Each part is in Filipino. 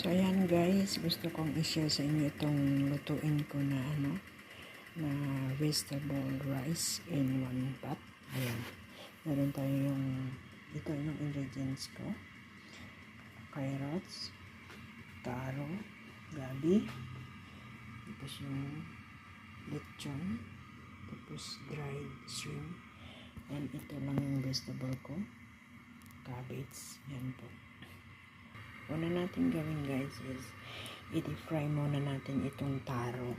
So ayan guys, gusto kong i-share sa inyo itong lutuin ko na na vegetable rice in one pot. Ayan. Meron tayong ito yung ingredients ko. Carrots, taro, gabi, tapos yung lechon, tapos dried shrimp, and ito lang yung vegetable ko. Cabbage, yan po. Una natin gawin guys is i-fry muna natin itong taro.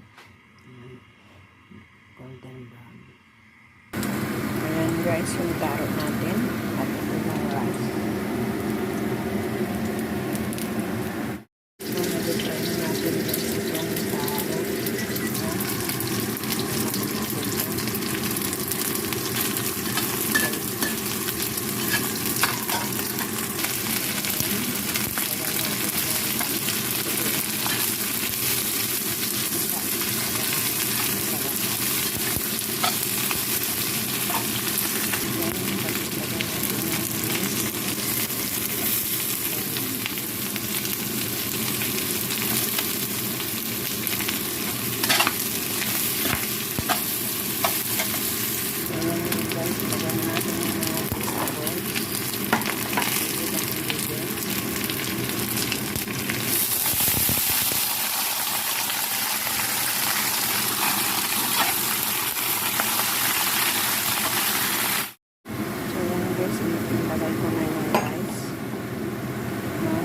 Ayan. Golden brown. Ayan guys, yung taro natin at ito yung rice. So, nag-fry natin guys itong taro. Ilagay ko na yung rice. No?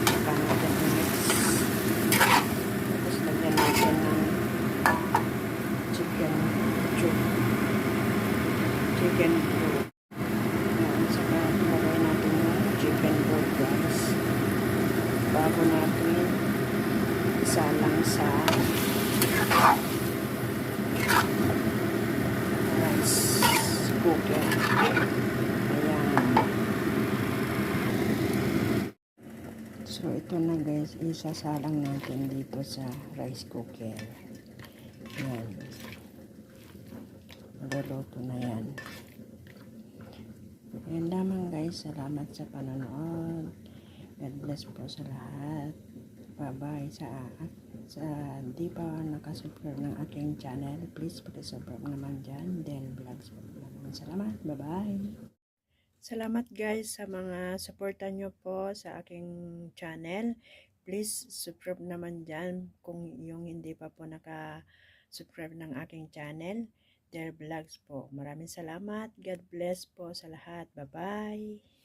Saka natin i-mix. Tapos lagyan natin ng chicken broth. Yan. Saka ilagay natin yung chicken broth guys. Bago natin isalang sa rice cooker. Ayan. So, ito na guys, isasalang natin dito sa rice cooker. Ayan. Maluluto na yan. Ayan lamang guys. Salamat sa panonood. God bless po sa lahat. Bye-bye sa di pa nakasubscribe ng aking channel, please pag-subscribe naman dyan, Del Vlogs. Maraming salamat. Bye-bye. Salamat guys sa mga suporta nyo po sa aking channel. Please subscribe naman dyan kung yung hindi pa po nakasubscribe ng aking channel, Del Vlogs po. Maraming salamat. God bless po sa lahat. Bye-bye.